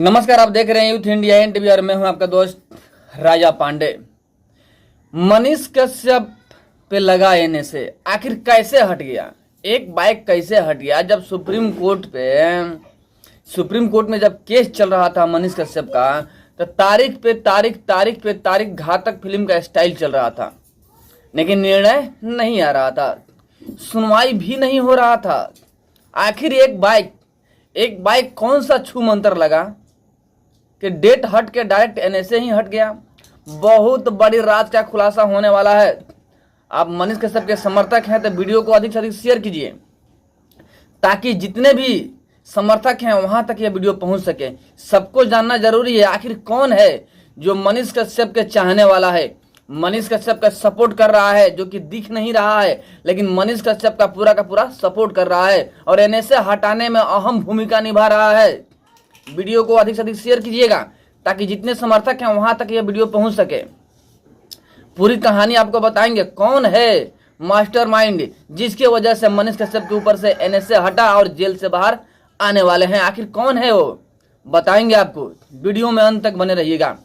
नमस्कार, आप देख रहे हैं यूथ इंडिया एनटीवी और मैं हूं आपका दोस्त राजा पांडे। मनीष कश्यप पे लगा एने से आखिर कैसे हट गया, एक बाइक कैसे हट गया? जब सुप्रीम कोर्ट में जब केस चल रहा था मनीष कश्यप का, तो तारीख पे तारीख घातक फिल्म का स्टाइल चल रहा था, लेकिन निर्णय नहीं आ रहा था, सुनवाई भी नहीं हो रहा था। आखिर एक बाइक कौन सा छू मंतर लगा कि डेट हट के डायरेक्ट एनएसए ही हट गया। बहुत बड़ी राज का खुलासा होने वाला है। आप मनीष कश्यप के समर्थक हैं तो वीडियो को अधिक से अधिक शेयर कीजिए, ताकि जितने भी समर्थक हैं वहां तक यह वीडियो पहुंच सके। सबको जानना जरूरी है आखिर कौन है जो मनीष कश्यप के चाहने वाला है, मनीष कश्यप का सपोर्ट कर रहा है, जो कि दिख नहीं रहा है, लेकिन मनीष कश्यप का पूरा सपोर्ट कर रहा है और एनएसए हटाने में अहम भूमिका निभा रहा है। वीडियो को अधिक से अधिक शेयर कीजिएगा ताकि जितने समर्थक हैं वहां तक यह वीडियो पहुंच सके। पूरी कहानी आपको बताएंगे, कौन है मास्टरमाइंड जिसके वजह से मनीष कश्यप के ऊपर से एनएसए हटा और जेल से बाहर आने वाले हैं। आखिर कौन है वो बताएंगे आपको। वीडियो में अंत तक बने रहिएगा।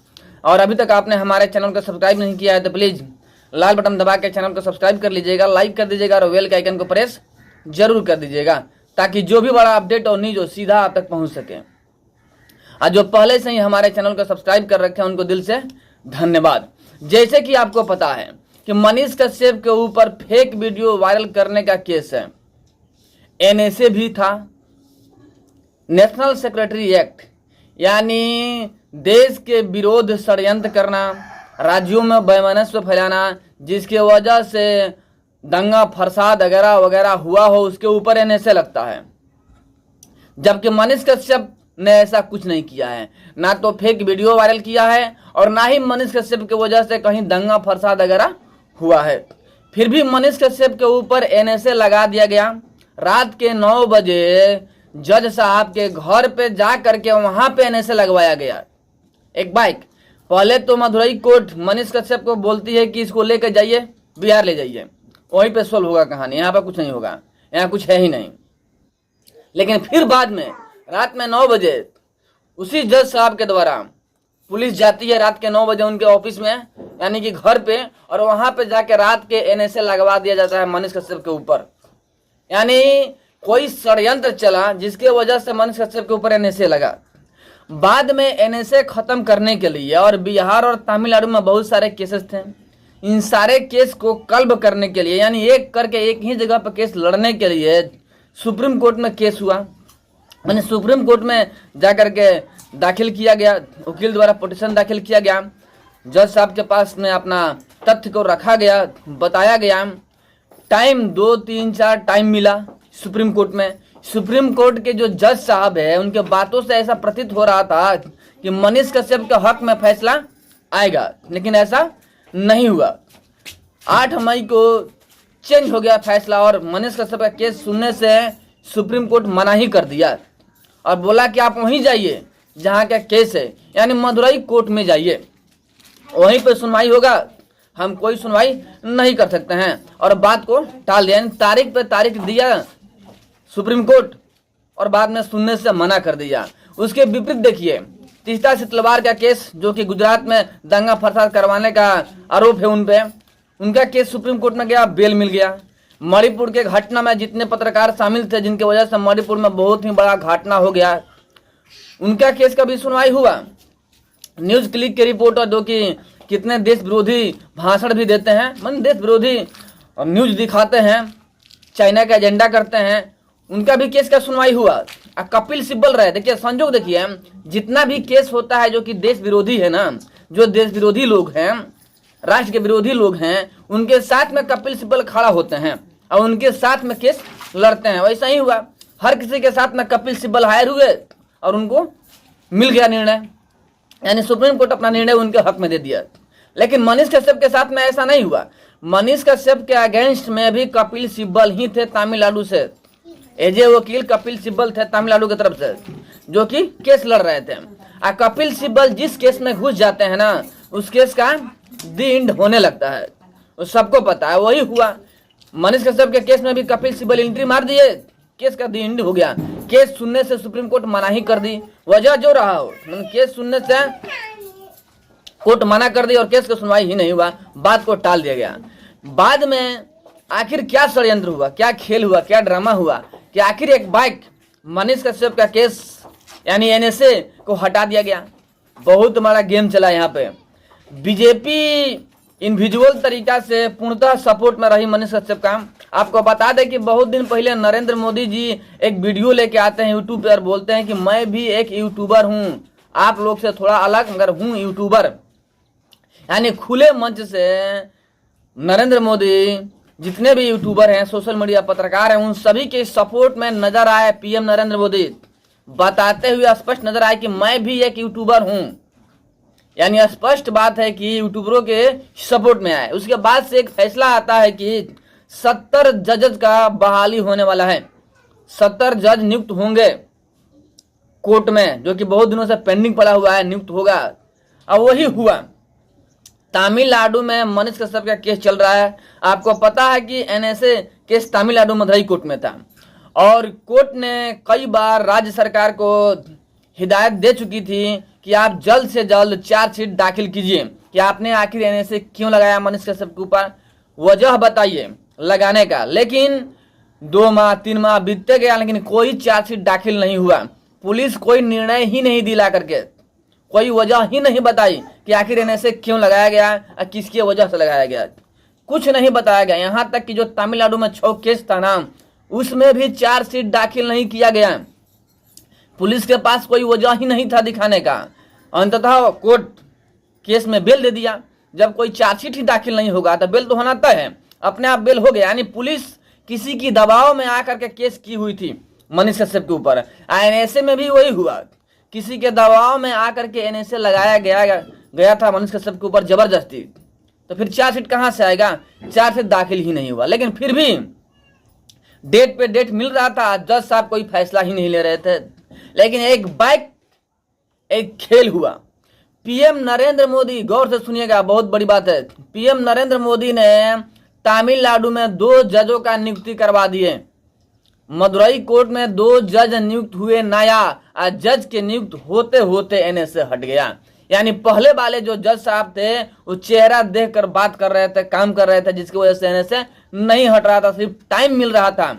और अभी तक आपने हमारे चैनल को सब्सक्राइब नहीं किया है तो प्लीज लाल बटन दबा के चैनल को सब्सक्राइब कर लीजिएगा, लाइक कर दीजिएगा और बेल के आइकन को प्रेस जरूर कर दीजिएगा, ताकि जो भी बड़ा अपडेट और न्यूज हो सीधा आप तक पहुंच सके। और जो पहले से ही हमारे चैनल को सब्सक्राइब कर रखे हैं उनको दिल से धन्यवाद। जैसे कि आपको पता है कि मनीष कश्यप के ऊपर फेक वीडियो वायरल करने का केस है, एनएसए भी था, नेशनल सेक्रेटरी एक्ट यानी देश के विरोध षड्यंत्र करना, राज्यों में वैमनस्य फैलाना, जिसके वजह से दंगा फसाद वगैरह हुआ हो, उसके ऊपर एनएसए लगता है। जबकि मनीष कश्यप ने ऐसा कुछ नहीं किया है, ना तो फेक वीडियो वायरल किया है और ना ही मनीष कश्यप की वजह से कहीं दंगा फसाद वगैरह हुआ है। फिर भी मनीष कश्यप के ऊपर एनएसए लगा दिया गया। रात के 9 बजे जज साहब के घर पे जा करके वहां पे एनएसए लगवाया गया। एक बाइक पहले तो मदुरई कोर्ट मनीष कश्यप को बोलती है कि इसको लेकर जाइए, बिहार ले जाइए, वहीं पे सोल्व होगा कहानी, यहाँ पर कुछ नहीं होगा, यहाँ कुछ है ही नहीं। लेकिन फिर बाद में रात में 9 बजे उसी जज साहब के द्वारा पुलिस जाती है रात के 9 बजे उनके ऑफिस में, यानी कि घर पे, और वहां पे जाके रात के एनएसए लगवा दिया जाता है मनीष कश्यप के ऊपर। यानी कोई षड्यंत्र चला जिसके वजह से मनीष कश्यप के ऊपर एनएसए लगा। बाद में एनएसए खत्म करने के लिए, और बिहार और तमिलनाडु में बहुत सारे केसेस थे, इन सारे केस को कल्ब करने के लिए, यानी एक करके एक ही जगह पर केस लड़ने के लिए सुप्रीम कोर्ट में केस हुआ। मैंने सुप्रीम कोर्ट में जाकर के दाखिल किया गया, वकील द्वारा पिटीशन दाखिल किया गया, जज साहब के पास में अपना तथ्य को रखा गया, बताया गया। टाइम 2, 3, 4 टाइम मिला सुप्रीम कोर्ट में। सुप्रीम कोर्ट के जो जज साहब है उनके बातों से ऐसा प्रतीत हो रहा था कि मनीष कश्यप के हक में फैसला आएगा, लेकिन ऐसा नहीं हुआ। 8 मई को चेंज हो गया फैसला और मनीष कश्यप का केस सुनने से सुप्रीम कोर्ट मना ही कर दिया और बोला कि आप वहीं जाइए जहां का केस है, यानी मदुरई कोर्ट में जाइए, वहीं पे सुनवाई होगा, हम कोई सुनवाई नहीं कर सकते हैं, और बात को टाल दिया। तारीख पे तारीख दिया सुप्रीम कोर्ट और बाद में सुनने से मना कर दिया। उसके विपरीत देखिए तीस्ता सितलवार का केस, जो कि गुजरात में दंगा फसाद करवाने का आरोप है उन पे, उनका केस सुप्रीम कोर्ट में गया, बेल मिल गया। मणिपुर के घटना में जितने पत्रकार शामिल थे जिनकी वजह से मणिपुर में बहुत ही बड़ा घटना हो गया, उनका केस का भी सुनवाई हुआ। न्यूज क्लिक के रिपोर्टर जो कि कितने देश विरोधी भाषण भी देते हैं, मन देश विरोधी न्यूज दिखाते हैं, चाइना का एजेंडा करते हैं, उनका भी केस का सुनवाई हुआ। कपिल सिब्बल रहे, देखिए संजोग देखिए, जितना भी केस होता है जो कि देश विरोधी है ना, जो देश विरोधी लोग हैं, राष्ट्र के विरोधी लोग हैं, उनके साथ में कपिल सिब्बल खड़ा होते हैं और उनके साथ में केस लड़ते हैं। वैसा ही हुआ, हर किसी के साथ में कपिल सिब्बल हायर हुए और उनको मिल गया निर्णय, यानी सुप्रीम कोर्ट अपना निर्णय उनके हक में दे दिया। लेकिन मनीष कश्यप के साथ में ऐसा नहीं हुआ। मनीष कश्यप के अगेंस्ट में भी कपिल सिब्बल ही थे तमिलनाडु से, एजे वकील कपिल सिब्बल थे तमिलनाडु की तरफ से, जो कि केस लड़ रहे थे। कपिल सिब्बल जिस केस में घुस जाते हैं ना, उस केस का द एंड होने लगता है, वो सबको पता है। वही हुआ मनीष कश्यप के केस में भी कपिल सिब्बल एंट्री मार दिए केस का दी एंड हो गया, केस सुनने से सुप्रीम कोर्ट मना ही कर दी, वजह जो रहा हो, केस सुनने से कोर्ट मना कर दी और केस की सुनवाई ही नहीं हुआ, बात को टाल दिया गया। बाद में आखिर क्या षड्यंत्र हुआ, क्या खेल हुआ, क्या ड्रामा हुआ कि आखिर एक बाइक मनीष कश्यप का केस यानी एनएसए को हटा दिया गया। बहुत बड़ा गेम चला यहाँ पे। बीजेपी इंडिविजुअल तरीका से पूर्णतः सपोर्ट में रही मनीष कश्यप का। आपको बता दें कि बहुत दिन पहले नरेंद्र मोदी जी एक वीडियो लेके आते हैं यूट्यूब पर और बोलते हैं कि मैं भी एक यूट्यूबर हूँ, आप लोग से थोड़ा अलग मगर हूँ यूट्यूबर। यानी खुले मंच से नरेंद्र मोदी जितने भी यूट्यूबर हैं, सोशल मीडिया पत्रकार हैं, उन सभी के सपोर्ट में नजर आए पीएम नरेंद्र मोदी, बताते हुए स्पष्ट नजर आए कि मैं भी एक यूट्यूबर हूं। यानी स्पष्ट बात है कि यूट्यूबरों के सपोर्ट में आए। उसके बाद से एक फैसला आता है कि 70 जजेस का बहाली होने वाला है, 70 जज नियुक्त होंगे कोर्ट में, जो कि बहुत दिनों से पेंडिंग पड़ा हुआ है, नियुक्त होगा। अब वही हुआ। तमिलनाडु में मनीष कश्यप का केस चल रहा है। आपको पता है कि NSA case Tamil Nadu Madurai court में था और कोर्ट ने कई बार राज्य सरकार को हिदायत दे चुकी थी कि आप जल्द से जल्द चार्जशीट दाखिल कीजिए कि आपने आखिर एनएसए क्यों लगाया मनीष कश्यप के ऊपर, वजह बताइए लगाने का। लेकिन 2 माह 3 माह बीतते गया, लेकिन कोई चार्जशीट दाखिल नहीं हुआ। पुलिस कोई निर्णय ही नहीं दिला करके, कोई वजह ही नहीं बताई कि आखिर एनएसए क्यों लगाया गया और किसकी वजह से लगाया गया, कुछ नहीं बताया गया। यहाँ तक कि जो तमिलनाडु में 6 केस था ना, उसमें भी चार्जशीट दाखिल नहीं किया गया। पुलिस के पास कोई वजह ही नहीं था दिखाने का। अंततः कोर्ट केस में बेल दे दिया। जब कोई चार्जशीट ही दाखिल नहीं होगा तो बेल तो होना तय है, अपने आप बेल हो गया। यानी पुलिस किसी की दबाव में आकर के केस की हुई थी मनीष कश्यप के ऊपर। एनएसए में भी वही हुआ, किसी के दबाव में आकर के एनएसए लगाया गया था मनीष कश्यप के ऊपर जबरदस्ती। तो फिर चार्जशीट कहां से आएगा, चार्जशीट दाखिल ही नहीं हुआ। लेकिन फिर भी डेट पे डेट मिल रहा था, जज साहब कोई फैसला ही नहीं ले रहे थे। लेकिन एक खेल हुआ। पीएम नरेंद्र मोदी, गौर से सुनिएगा, बहुत बड़ी बात है। पीएम नरेंद्र मोदी ने तमिलनाडु में 2 जजों का नियुक्ति करवा दिए। मदुरई कोर्ट में 2 जज नियुक्त हुए नया, और जज के नियुक्त होते होते एनएसए हट गया। यानी पहले वाले जो जज साहब थे वो चेहरा देखकर बात कर रहे थे, काम कर रहे थे, जिसकी वजह से एनएसए नहीं हट रहा था, सिर्फ टाइम मिल रहा था।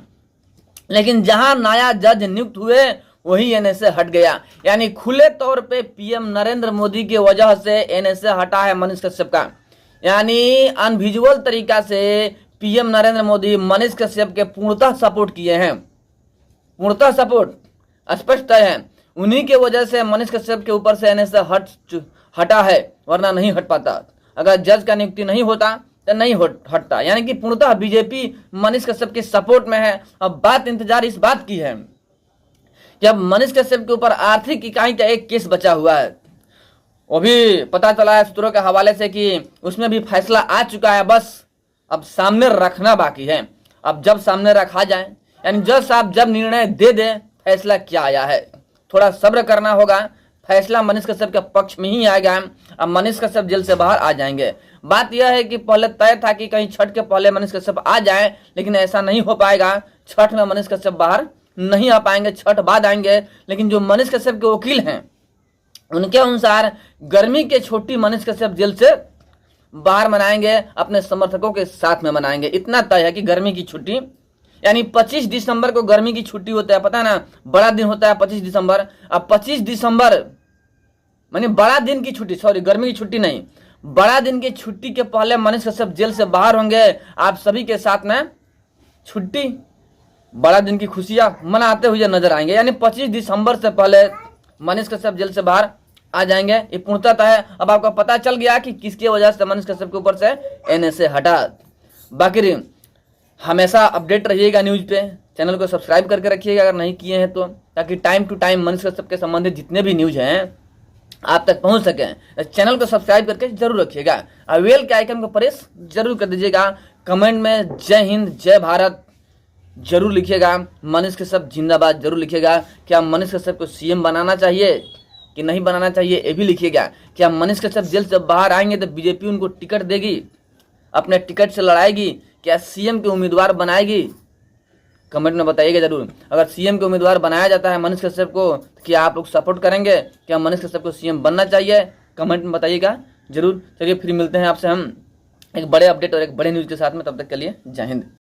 लेकिन जहां नया जज नियुक्त हुए वही एनएसए हट गया। यानी खुले तौर पे पीएम नरेंद्र मोदी की वजह से एनएसए हटा है मनीष कश्यप का। यानी अनविजुअल तरीका से पीएम नरेंद्र मोदी मनीष कश्यप के पूर्णतः सपोर्ट किए हैं, पूर्णतः सपोर्ट स्पष्ट है। उन्हीं के वजह से मनीष कश्यप के ऊपर से एनएसए हटा है, वरना नहीं हट पाता। अगर जज का नियुक्ति नहीं होता तो नहीं हटता। यानी कि पूर्णतः बीजेपी मनीष कश्यप के सपोर्ट में है। अब बात इंतजार इस बात की है कि अब मनीष कश्यप के ऊपर आर्थिक इकाई का एक केस बचा हुआ है। वो भी पता चला है सूत्रों के हवाले से कि उसमें भी फैसला आ चुका है, बस अब सामने रखना बाकी है। अब जब सामने रखा जाए, यानी जज साहब जब निर्णय दे दे फैसला क्या आया है, थोड़ा सब्र करना होगा। फैसला मनीष कश्यप के पक्ष में ही आएगा। अब मनीष कश्यप जेल से बाहर आ जाएंगे। बात यह है कि पहले तय था कि कहीं छठ के पहले मनीष कश्यप आ जाए, लेकिन ऐसा नहीं हो पाएगा। छठ में मनीष कश्यप बाहर नहीं आ पाएंगे, छठ बाद आएंगे। लेकिन जो मनीष कश्यप के वकील हैं उनके अनुसार गर्मी के छुट्टी मनीष कश्यप जेल से बाहर मनाएंगे, अपने समर्थकों के साथ में मनाएंगे। इतना तय है कि गर्मी की छुट्टी, यानी 25 दिसंबर को गर्मी की छुट्टी होता है, पता है ना, बड़ा दिन होता है 25 दिसंबर। अब 25 दिसंबर मानी बड़ा दिन की छुट्टी, सॉरी गर्मी की छुट्टी नहीं, बड़ा दिन की छुट्टी के पहले मनीष कश्यप जेल से बाहर होंगे। आप सभी के साथ में छुट्टी, बड़ा दिन की खुशियां मनाते हुए नजर आएंगे। यानी 25 दिसंबर से पहले मनीष कश्यप जेल से बाहर आ जाएंगे, ये पूर्णतः है। अब आपको पता चल गया कि किसकी वजह से मनीष कश्यप के ऊपर से एनएसए हटा। बाकी हमेशा अपडेट रहिएगा न्यूज पे, चैनल को सब्सक्राइब करके रखिएगा अगर नहीं किए हैं तो, ताकि time to time Manish Kashyap के संबंधित जितने भी न्यूज हैं आप तक पहुंच सके। चैनल को सब्सक्राइब करके जरूर रखिएगा, और बेल के आइकन को प्रेस जरूर कर दीजिएगा। कमेंट में जय हिंद जय भारत जरूर लिखिएगा, मनीष कश्यप जिंदाबाद जरूर लिखिएगा। क्या मनीष कश्यप को सीएम बनाना चाहिए कि नहीं बनाना चाहिए ये भी लिखिएगा। क्या मनीष कश्यप जेल से बाहर आएंगे तो बीजेपी उनको टिकट देगी, अपने टिकट से लड़ाएगी, क्या सीएम के उम्मीदवार बनाएगी, कमेंट में बताइएगा जरूर। अगर सीएम के उम्मीदवार बनाया जाता है मनीष कश्यप को, तो क्या आप लोग सपोर्ट करेंगे? क्या मनीष कश्यप को सीएम बनना चाहिए? कमेंट में बताइएगा जरूर। चलिए फिर मिलते हैं आपसे हम एक बड़े अपडेट और एक बड़े न्यूज़ के साथ में, तब तक के लिए जय हिंद।